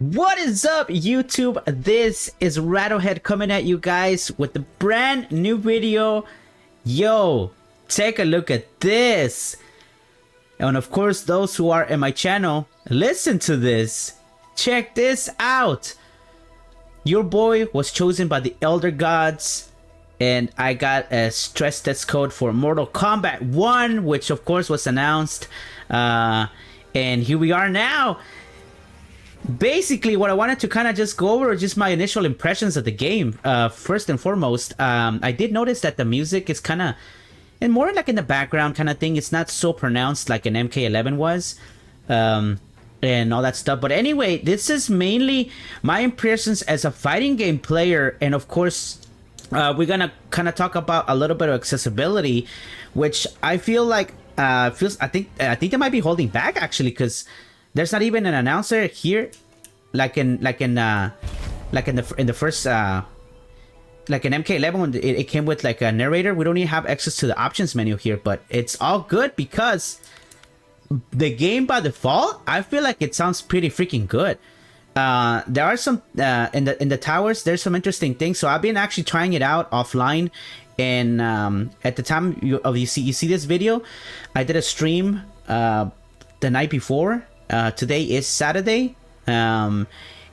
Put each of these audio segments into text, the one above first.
What is up, YouTube? This is Rattlehead coming at you guys with a brand new video. Yo, take a look at this. And of course, those who are in my channel, listen to this. Check this out. Your boy was chosen by the Elder Gods, and I got a stress test code for Mortal Kombat 1, which of course was announced. And here we are now. Basically, what I wanted to kind of just go over is just my initial impressions of the game. First and foremost, I did notice that the music is kind of, and more like in the background kind of thing. It's not so pronounced like an MK11 was, and all that stuff. But anyway, this is mainly my impressions as a fighting game player, and of course, we're gonna kind of talk about a little bit of accessibility, which I feel like I think they might be holding back actually, because there's not even an announcer here, like in the first like in MK11 when it came with like a narrator. We don't even have access to the options menu here, but it's all good because the game by default, I feel like it sounds pretty freaking good. There are some in the towers. There's some interesting things. So I've been actually trying it out offline, and at the time you see this video, I did a stream the night before. Today is Saturday, and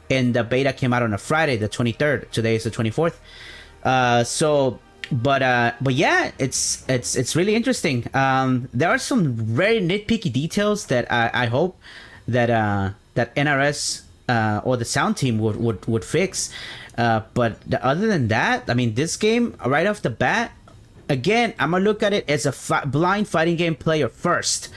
the beta came out on a Friday, the 23rd. Today is the 24th. But yeah, it's really interesting. There are some very nitpicky details that I hope that NRS or the sound team would fix. But other than that, I mean, this game right off the bat, again, I'm gonna look at it as a blind fighting game player first.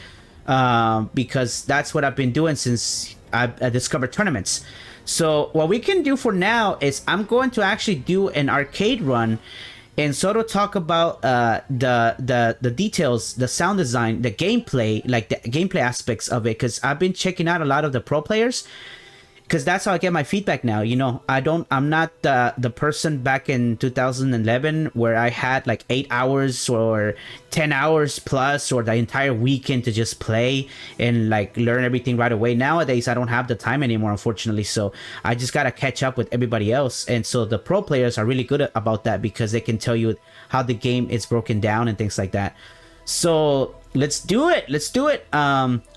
Because that's what I've been doing since I discovered tournaments. So what we can do for now is I'm going to actually do an arcade run and sort of talk about the details, the sound design, the gameplay, like the gameplay aspects of it, because I've been checking out a lot of the pro players, because that's how I get my feedback now. You know, I'm not the person back in 2011 where I had like 8 hours or 10 hours plus or the entire weekend to just play and like learn everything right away. Nowadays, I don't have the time anymore, unfortunately. So I just got to catch up with everybody else. And so the pro players are really good about that because they can tell you how the game is broken down and things like that. So let's do it.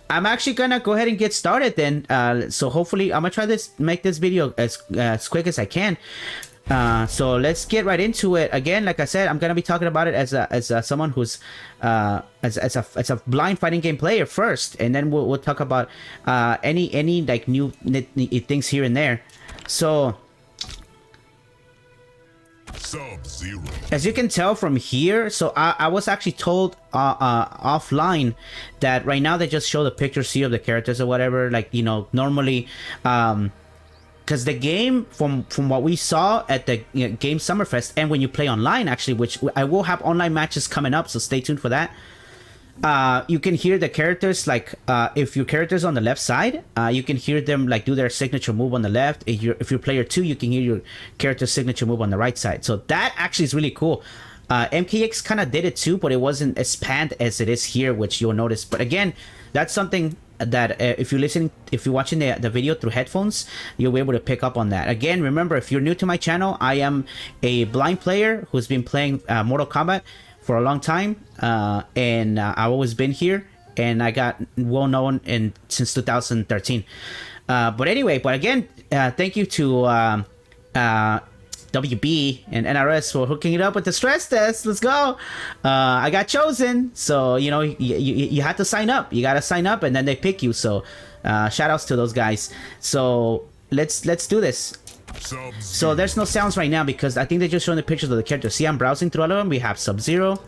I'm actually gonna go ahead and get started then. So hopefully I'm gonna make this video as quick as I can. So let's get right into it. Again, like I said, I'm gonna be talking about it as someone who's as a blind fighting game player first, and then we'll talk about any like new things here and there. So Sub-Zero. As you can tell from here, so I was actually told offline that right now they just show the pictures here of the characters or whatever, like, you know, normally because the game from what we saw at the Game Summerfest, and when you play online actually, which I will have online matches coming up, so stay tuned for that. You can hear the characters, like if your character's on the left side, you can hear them like do their signature move on the left. If you're player 2, you can hear your character's signature move on the right side. So that actually is really cool. MKX kind of did it too, but it wasn't as panned as it is here, which you'll notice. But again, that's something that if you're watching the video through headphones, you'll be able to pick up on that. Again, remember, if you're new to my channel, I am a blind player who's been playing Mortal Kombat for a long time, and I've always been here, and I got well known since 2013. But anyway, again, thank you to WB and NRS for hooking it up with the stress test. Let's go. I got chosen, so you know you had to sign up. You gotta sign up, and then they pick you. So shout outs to those guys. So let's do this. So there's no sounds right now because I think they're just showing the pictures of the characters. See, I'm browsing through all of them. We have Sub-Zero,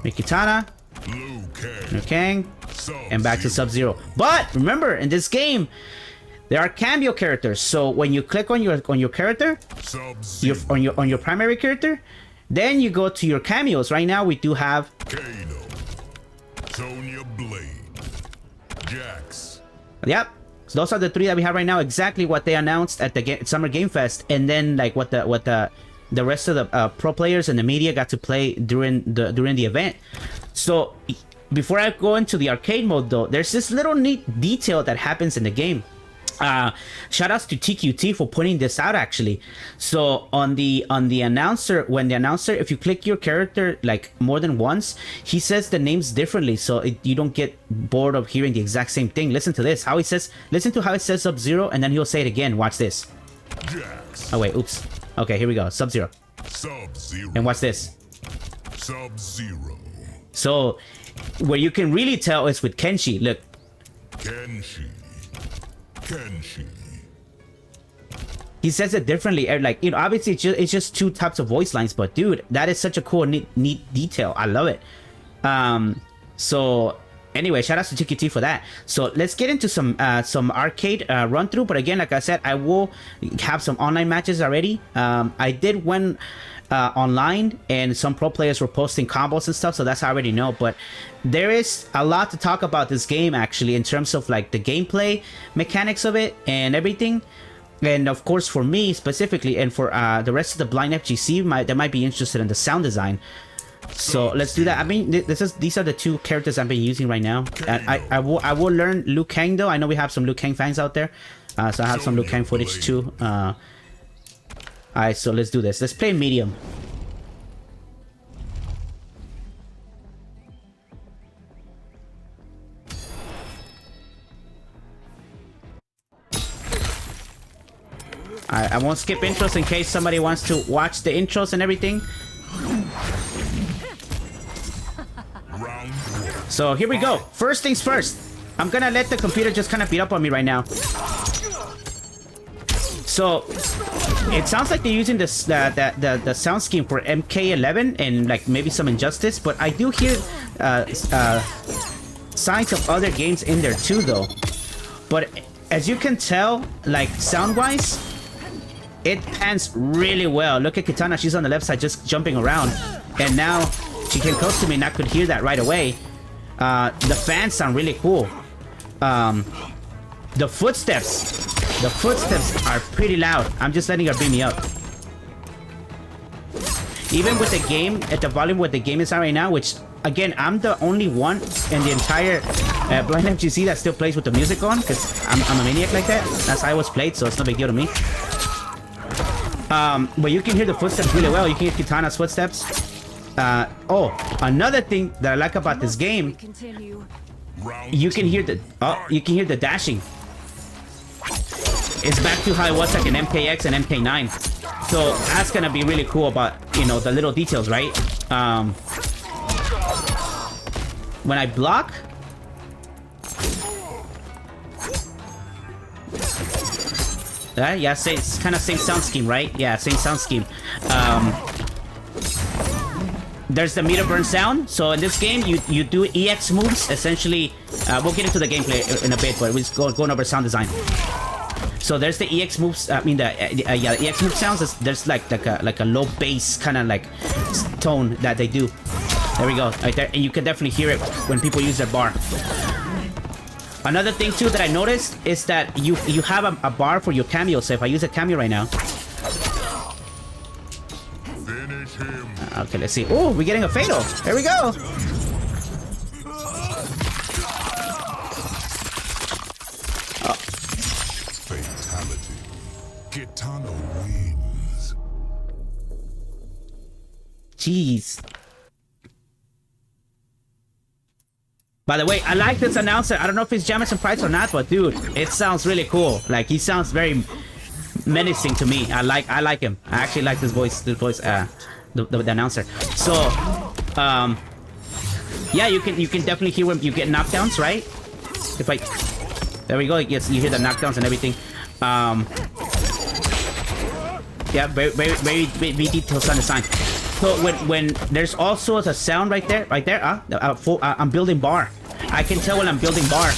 Mikitana, Liu Kang, and back to Sub-Zero. But remember, in this game, there are cameo characters. So when you click on your character, on your primary character, then you go to your cameos. Right now, we do have Kano, Sonya Blade, Jax. Yep. So those are the 3 that we have right now. Exactly what they announced at the Summer Game Fest, and then like what the rest of the pro players and the media got to play during the event. So before I go into the arcade mode though, there's this little neat detail that happens in the game. Shout outs to TQT for putting this out actually. So on the announcer, when the announcer, if you click your character like more than once, he says the names differently, so you don't get bored of hearing the exact same thing. Listen to this, how he says, listen to how it says Sub-Zero, and then he'll say it again. Watch this. Jax. Oh wait, oops. Okay, here we go. Sub-Zero. Sub-Zero. And watch this. Sub-Zero. So where you can really tell is with Kenshi. Look. Kenshi. Kenshi. He says it differently. Like, you know, obviously it's just two types of voice lines, but dude, that is such a cool, neat detail. I love it. So anyway, shout out to TQT for that. So let's get into some arcade run through. But again, like I said, I will have some online matches already. I did win online, and some pro players were posting combos and stuff, so that's how I already know. But there is a lot to talk about this game actually, in terms of like the gameplay mechanics of it and everything. And of course for me specifically, and for the rest of the blind FGC, that might be interested in the sound design. So let's do that. I mean, these are the two characters I've been using right now. And I will learn Liu Kang though. I know we have some Liu Kang fans out there, so I have some Liu Kang footage too. Alright, so let's do this. Let's play medium. I won't skip intros in case somebody wants to watch the intros and everything. So here we go. First things first. I'm gonna let the computer just kind of beat up on me right now. So it sounds like they're using this the sound scheme for MK11 and like maybe some Injustice, but I do hear signs of other games in there too though. But as you can tell, like sound wise, it pans really well. Look at Kitana, she's on the left side just jumping around, and now she came close to me and I could hear that right away. The fans sound really cool. The footsteps are pretty loud. I'm just letting her beat me up. Even with the game, at the volume where the game is at right now, which again, I'm the only one in the entire blind FGC that still plays with the music on, because I'm a maniac like that. That's how I was played, so it's no big deal to me. But you can hear the footsteps really well. You can hear Kitana's footsteps. Oh, another thing that I like about this game, you can hear the dashing. It's back to how it was like in MKX and MK9. So that's gonna be really cool about, you know, the little details, right? When I block, yeah, it's kind of same sound scheme, right? Yeah, same sound scheme. There's the meter burn sound. So in this game, you do EX moves. Essentially, we'll get into the gameplay in a bit, but we're just going over sound design. So there's the EX moves. I mean, the EX move sounds. There's like a low bass kind of like tone that they do. There we go, right there, and you can definitely hear it when people use their bar. Another thing too that I noticed is that you have a bar for your cameo. So if I use a cameo right now, Finish him. okay, let's see. Oh, we're getting a fatal. There we go. Fatality. Kitana wins. Jeez. By the way, I like this announcer. I don't know if he's jamming some price or not, but dude, it sounds really cool. Like, he sounds very menacing to me. I like him. I actually like this voice. The announcer. So, yeah, you can definitely hear when you get knockdowns, right? If I, there we go. Yes, you hear the knockdowns and everything. Yeah, very detailed sound design. So when there's also a sound right there. I'm building bar. I can tell when I'm building bar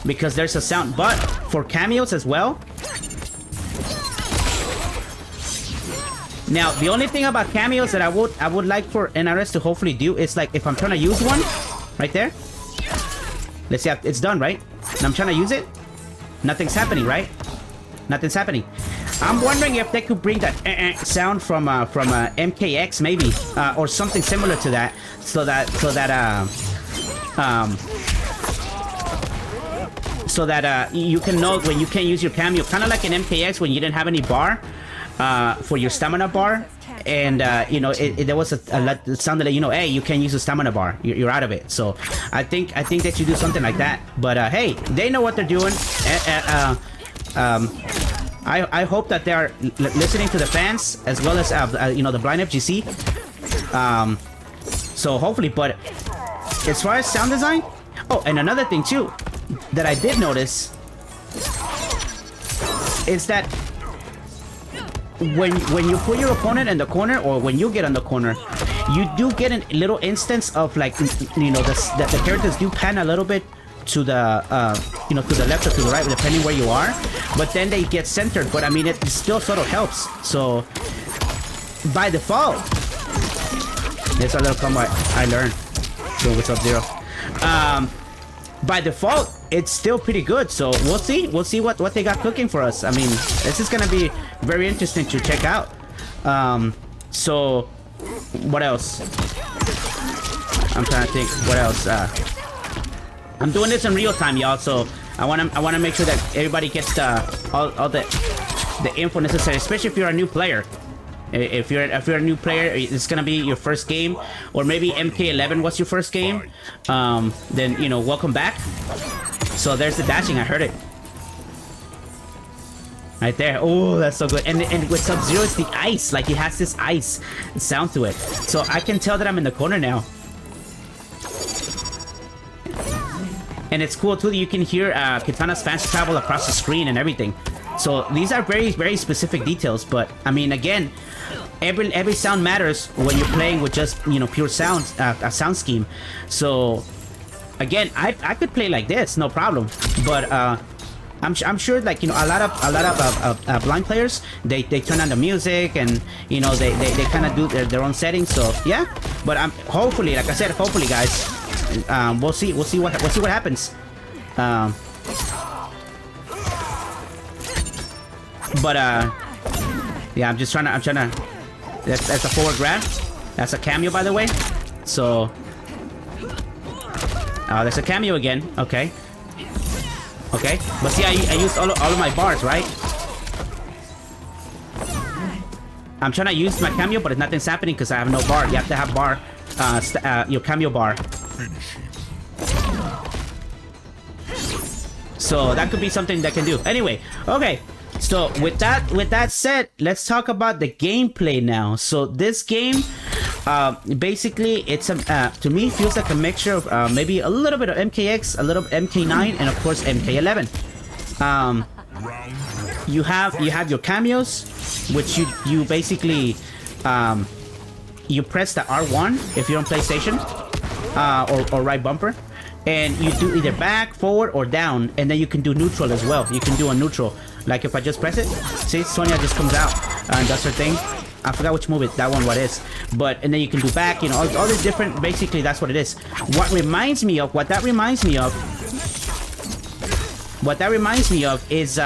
because there's a sound. But for cameos as well. Now the only thing about cameos that I would like for NRS to hopefully do is like if I'm trying to use one, right there. Let's see, it's done, right? And I'm trying to use it. Nothing's happening, right? Nothing's happening. I'm wondering if they could bring that sound from MKX maybe, or something similar to that, so that So that you can know when you can't use your cameo, kind of like in MKX when you didn't have any bar for your stamina bar, and you know there was it sounded like, you know, hey, you can't use a stamina bar, you're out of it. So I think that you do something like that. But hey, they know what they're doing. I hope that they are listening to the fans as well as you know, the blind FGC. So hopefully, but as far as sound design, oh, and another thing too that I did notice is that when you put your opponent in the corner, or when you get on the corner, you do get a little instance of, like, you know, that the characters do pan a little bit to the you know, to the left or to the right, depending where you are, but then they get centered. But I mean, it still sort of helps. So by default, there's a little combo I learned. So what's up, Zero? By default, it's still pretty good. So we'll see what they got cooking for us. I mean, this is gonna be very interesting to check out. So what else? I'm trying to think what else. I'm doing this in real time, y'all, so I wanna make sure that everybody gets all the info necessary, especially if you're a new player. If you're a new player, it's gonna be your first game, or maybe MK11 was your first game. Then, you know, welcome back. So there's the dashing. I heard it right there. Oh, that's so good. And with Sub-Zero, it's the ice. Like, it has this ice sound to it. So I can tell that I'm in the corner now. And it's cool too that you can hear Kitana's fast travel across the screen and everything. So these are very, very specific details. But I mean, again, every sound matters when you're playing with just, you know, pure sound, a sound scheme. So again, I could play like this, no problem. But I'm sure, like, you know, a lot of blind players, they turn on the music, and, you know, they kind of do their own settings. So yeah, but hopefully, like I said, hopefully, guys, we'll see what happens. But yeah, I'm trying to. That's a forward grab. That's a cameo, by the way. So, there's a cameo again. Okay. Okay. But see, I used all of my bars, right? I'm trying to use my cameo, but nothing's happening because I have no bar. You have to have bar, your cameo bar. So that could be something that can do. Anyway, okay. So with that said, let's talk about the gameplay now. So this game, basically, it's to me feels like a mixture of maybe a little bit of MKX, a little MK9, and of course MK11. You have your cameos, which you basically you press the R1 if you're on PlayStation, or right bumper, and you do either back, forward, or down, and then you can do neutral as well. You can do a neutral. Like if I just press it, see, Sonya just comes out and does her thing. I forgot which move that one is, but and then you can do back, you know, all these different. Basically, that's what it is. What that reminds me of is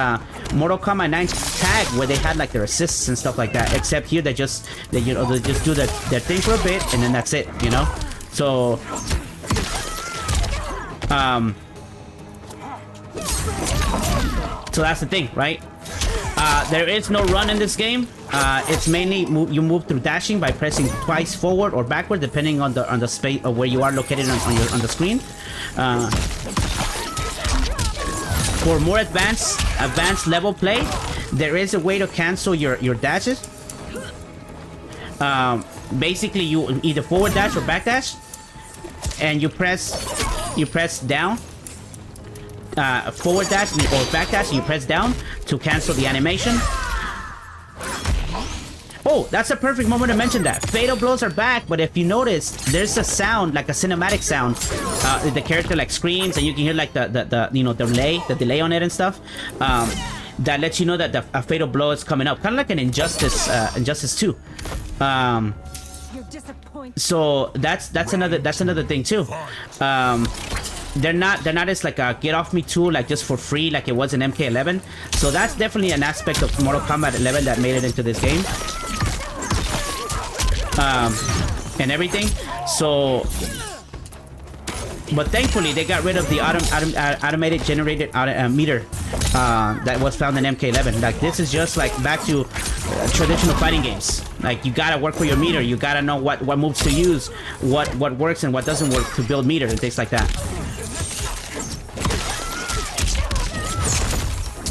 Mortal Kombat 9 tag, where they had like their assists and stuff like that. Except here they just do their thing for a bit, and then that's it, you know. So so that's the thing, right? There is no run in this game. It's mainly you move through dashing by pressing twice forward or backward, depending on the space of where you are located on the screen. For more advanced level play, there is a way to cancel your dashes. Basically, you either forward dash or back dash, and you press down. Forward dash or back dash, you press down to cancel the animation. Oh, that's a perfect moment to mention that. Fatal blows are back, but if you notice, there's a sound, like a cinematic sound. The character like screams, and you can hear like the you know, the delay on it and stuff. That lets you know that a fatal blow is coming up, kind of like an Injustice 2. So that's another thing too. They're not as like a get off me tool, like just for free like it was in MK11. So that's definitely an aspect of Mortal Kombat 11 that made it into this game. And everything. So But thankfully, they got rid of the automated generated meter that was found in MK11. Like, this is just like back to traditional fighting games. Like, you gotta work for your meter. You gotta know what moves to use, what works and what doesn't work to build meter and things like that.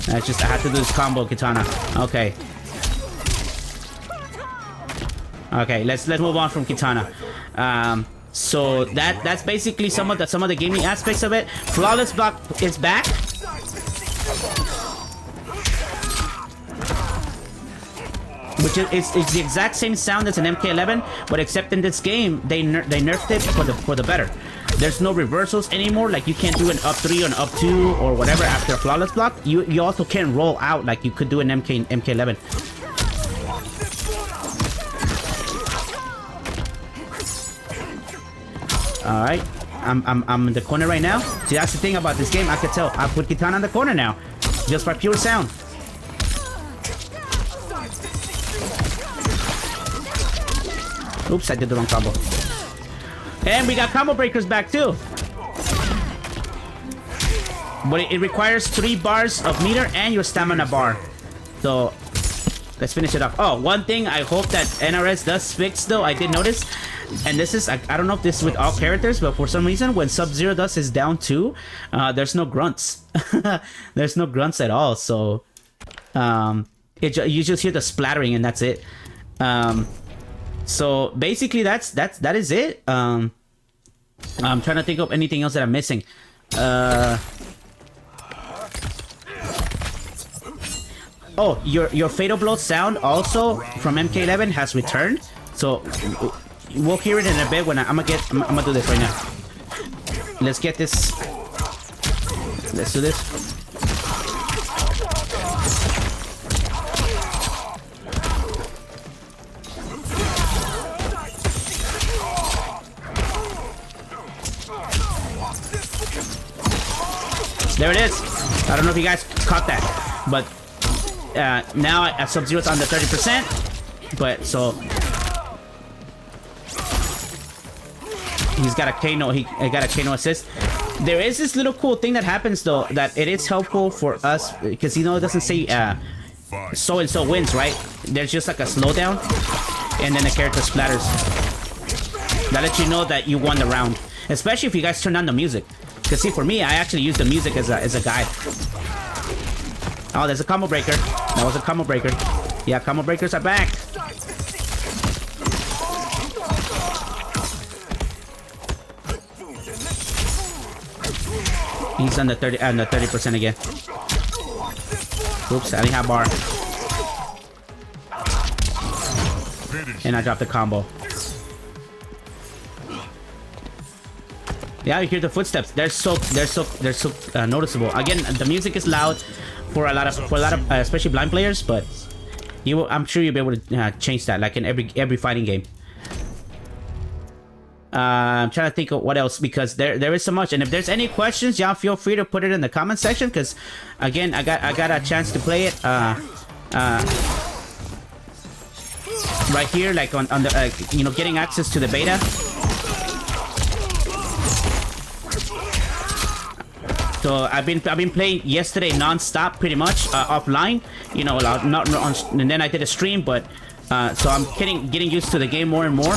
I had to do this combo, Kitana. Okay. Okay, let's move on from Kitana. So that's basically some of the gaming aspects of it. Flawless block is back. Which is the exact same sound as an MK11, but except in this game they nerfed it for the better. There's no reversals anymore. Like, you can't do an up 3 or an up 2 or whatever after a flawless block. You also can't roll out like you could do in MK11. All right, I'm in the corner right now. See, that's the thing about this game. I could tell. I put Kitana in the corner now, just by pure sound. Oops, I did the wrong combo. And we got combo breakers back too. But it requires 3 bars of meter and your stamina bar. So let's finish it off. Oh, one thing I hope that NRS does fix though, I did notice. And this is, I don't know if this is with all characters, but for some reason, when Sub-Zero does his down 2, there's no grunts. There's no grunts at all, so... you just hear the splattering and that's it. So basically, that is it. I'm trying to think of anything else that I'm missing. Oh, your Fatal Blow sound also from MK11 has returned. So... we'll hear it in a bit when I'm gonna do this right now. Let's get this. Let's do this. There it is. I don't know if you guys caught that, but now Sub-Zero's on the 30%. But so. He's got a Kano. He got a Kano assist. There is this little cool thing that happens though, that it is helpful for us because it doesn't say so and so wins, right? There's just like a slowdown, and then the character splatters. That lets you know that you won the round, especially if you guys turn on the music. Because see, for me, I actually use the music as a guide. Oh, there's a combo breaker. That was a combo breaker. Yeah, combo breakers are back. He's on the 30% again. Oops, I didn't have bar. And I dropped the combo. Yeah, you hear the footsteps. They're so noticeable. Again, the music is loud for a lot of especially blind players, but I'm sure you'll be able to change that, like in every fighting game. I'm trying to think of what else, because there is so much. And if there's any questions, y'all feel free to put it in the comment section, because again, I got a chance to play it right here, like on the getting access to the beta. So I've been playing yesterday non-stop, pretty much offline, not on, and then I did a stream, but so I'm getting used to the game more and more.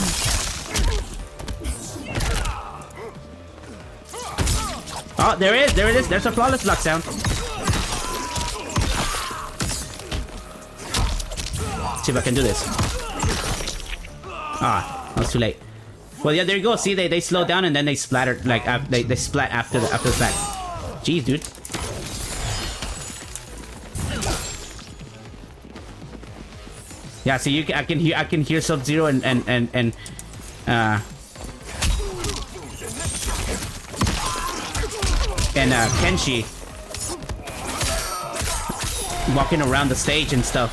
Oh, there it is. There's a flawless block sound. Let's see if I can do this. Ah, that was too late. Well, yeah, there you go. See, they slow down and then they splatter, like they splat after the splat. Jeez, dude. Yeah, see, I can hear Sub-Zero and Kenshi walking around the stage and stuff,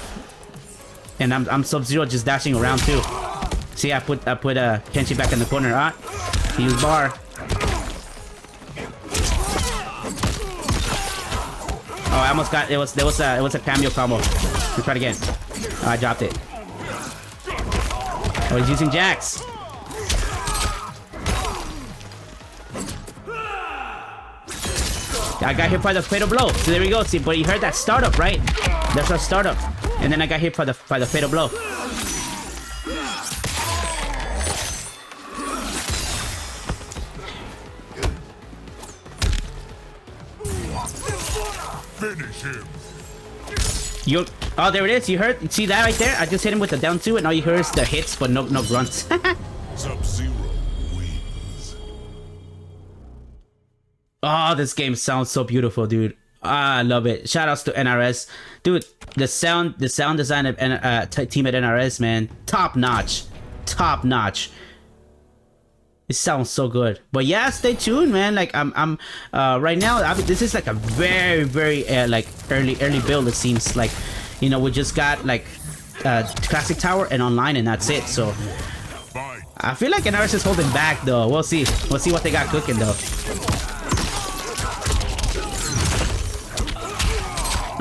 and I'm Sub-Zero just dashing around too. See, I put Kenshi back in the corner. He used bar. Oh, I almost got it. Was a cameo combo. Let's try it again. Oh, I dropped it. Oh, he's using Jax. I got hit by the fatal blow. So there we go. See, but you heard that startup, right? That's our startup. And then I got hit by the fatal blow. Finish him. Oh, there it is. You heard? See that right there? I just hit him with the down 2, and all you heard is the hits, but no grunts. Sub-Zero wins. Oh, this game sounds so beautiful, dude. I love it. Shoutouts to NRS, dude. The sound design of team at NRS, man, top notch. It sounds so good. But yeah, stay tuned, man. Like I'm right now. This is like a very like early build. It seems like, you know, we just got like classic tower and online, and that's it. So I feel like NRS is holding back, though. We'll see what they got cooking, though.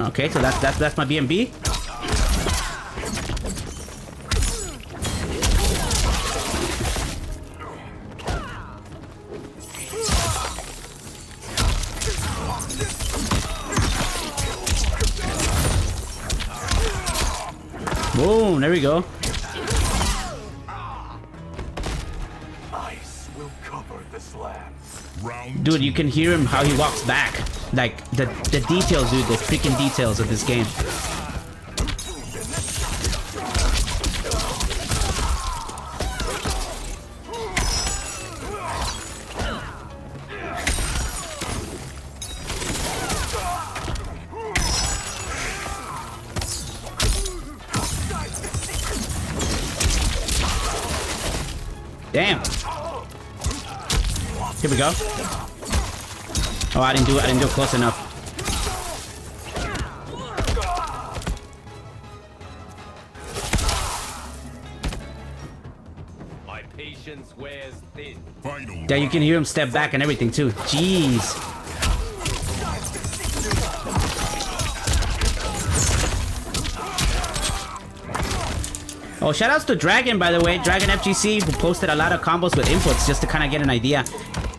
Okay, so that's my BMB. Boom, there we go. Ice will cover this land. Dude, you can hear him how he walks back. Like the details, dude, the freaking details of this game. Damn. Here we go. Oh, I didn't do it close enough. My patience wears thin. Final Yeah, you can hear him step back and everything too. Jeez. Oh, shoutouts to Dragon, by the way. Dragon FGC, who posted a lot of combos with inputs just to kind of get an idea.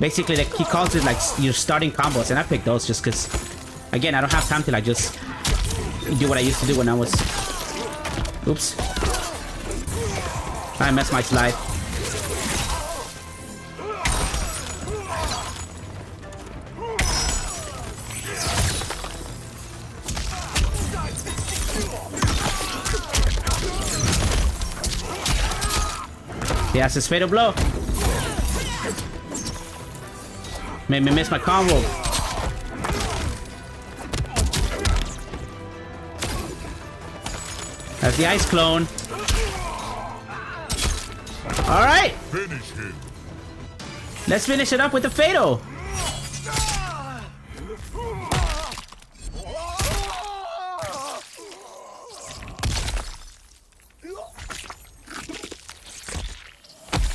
Basically, like, he calls it like your starting combos, and I picked those just because, again, I don't have time to like just do what I used to do when I was. Oops. I messed my slide. He has his fatal blow. Made me miss my combo. That's the ice clone. Alright. Finish him. Let's finish it up with the fatal.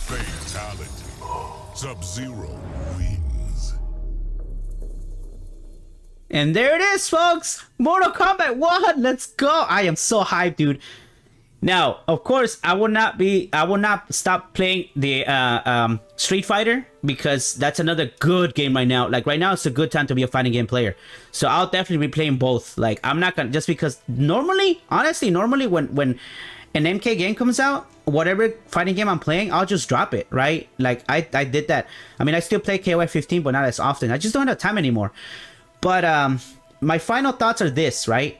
Fatality. Sub-Zero wins. And there it is, folks. Mortal Kombat 1. Let's go. I am so hyped, dude. Now, of course, I will not stop playing the Street Fighter, because that's another good game right now. Like right now, it's a good time to be a fighting game player. So I'll definitely be playing both. Like I'm not gonna, just because normally when an MK game comes out, whatever fighting game I'm playing, I'll just drop it, right? Like I did that. I mean, I still play KOF 15, but not as often. I just don't have time anymore. But my final thoughts are this, right?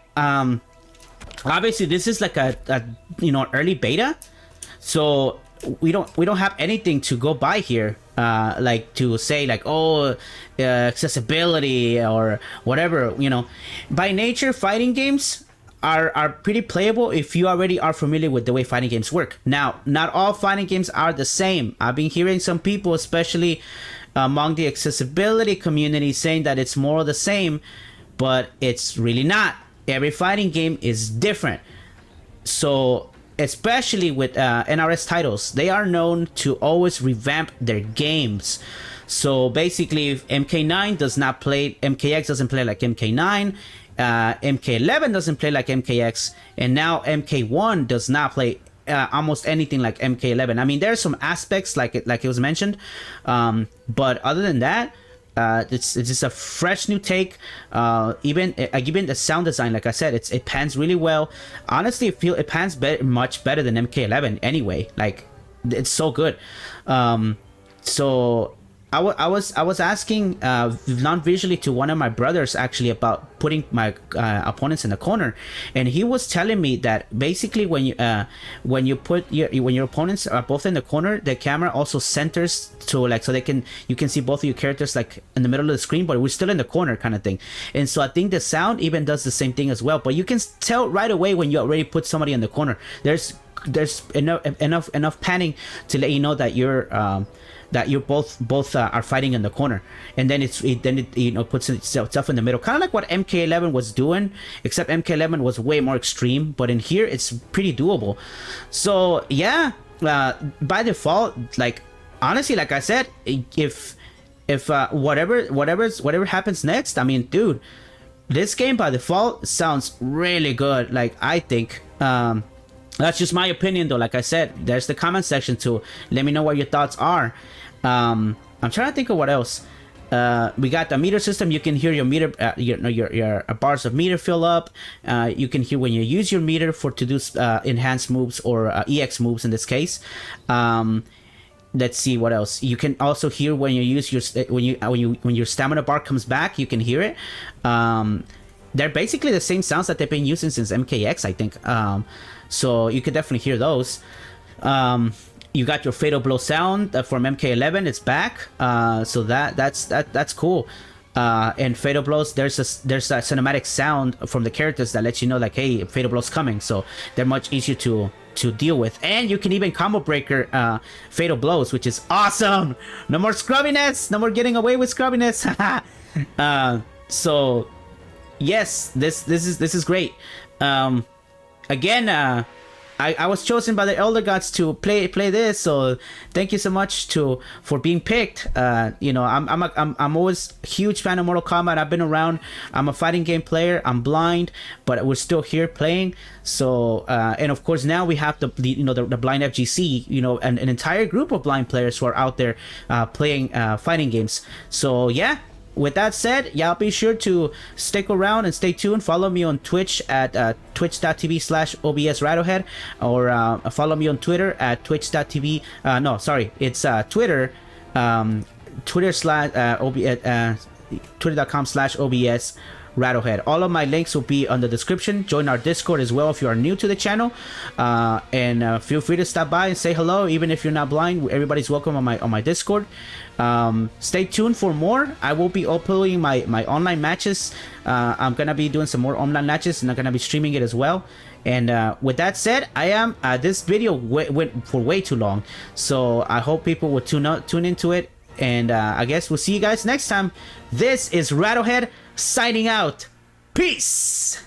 Obviously this is like a early beta, so we don't have anything to go by here, like to say like, oh, accessibility or whatever. By nature, fighting games are pretty playable if you already are familiar with the way fighting games work. Now, not all fighting games are the same. I've been hearing some people, especially among the accessibility community, saying that it's more of the same, but it's really not. Every fighting game is different. So especially with NRS titles, they are known to always revamp their games. So basically, if MK9 does not play, MKX doesn't play like MK9, MK11 doesn't play like MKX, and now MK1 does not play almost anything like MK11. I mean, there are some aspects like it was mentioned, but other than that, It's just a fresh new take. Even the sound design, like I said, it pans really well. Honestly, it pans much better than MK11 anyway. Like, it's so good. So I was asking non-visually to one of my brothers actually about putting my opponents in the corner, and he was telling me that basically when you put your opponents are both in the corner, the camera also centers to like so you can see both of your characters like in the middle of the screen, but we're still in the corner kind of thing. And so I think the sound even does the same thing as well. But you can tell right away when you already put somebody in the corner. There's enough panning to let you know that you're both are fighting in the corner, and then it puts itself in the middle, kind of like what MK11 was doing, except MK11 was way more extreme, but in here it's pretty doable. So yeah, by default, like honestly, like I said, if whatever happens next, I mean, dude, this game by default sounds really good. Like, I think that's just my opinion though. Like I said, there's the comment section to let me know what your thoughts are. I'm trying to think of what else. We got the meter system. You can hear your meter, your bars of meter fill up. You can hear when you use your meter to do enhanced moves or EX moves in this case. Let's see what else. You can also hear when you use when your stamina bar comes back. You can hear it. They're basically the same sounds that they've been using since MKX, I think. So you could definitely hear those. You got your fatal blow sound from MK11. It's back. So that's cool. And fatal blows, there's a cinematic sound from the characters that lets you know like, hey, fatal blow's coming. So they're much easier to deal with. And you can even combo breaker fatal blows, which is awesome. No more scrubbiness. No more getting away with scrubbiness. So yes, this is great. Again, I was chosen by the Elder Gods to play this, so thank you so much for being picked. I'm always a huge fan of Mortal Kombat. I've been around. I'm a fighting game player. I'm blind, but we're still here playing. So and of course now we have the blind FGC, an entire group of blind players who are out there playing fighting games. So yeah. With that said, y'all be sure to stick around and stay tuned. Follow me on Twitch at twitch.tv/OBSRattlehead, or follow me on Twitter at twitch.tv. No, sorry, it's Twitter, twitter.com/OBS Rattlehead. All of my links will be on the description. Join our Discord as well if you are new to the channel, and feel free to stop by and say hello. Even if you're not blind, everybody's welcome on my Discord. Stay tuned for more. I will be uploading my online matches. I'm gonna be doing some more online matches, and I'm gonna be streaming it as well. And with that said, this video went for way too long, so I hope people will tune into it. And I guess we'll see you guys next time. This is Rattlehead signing out. Peace.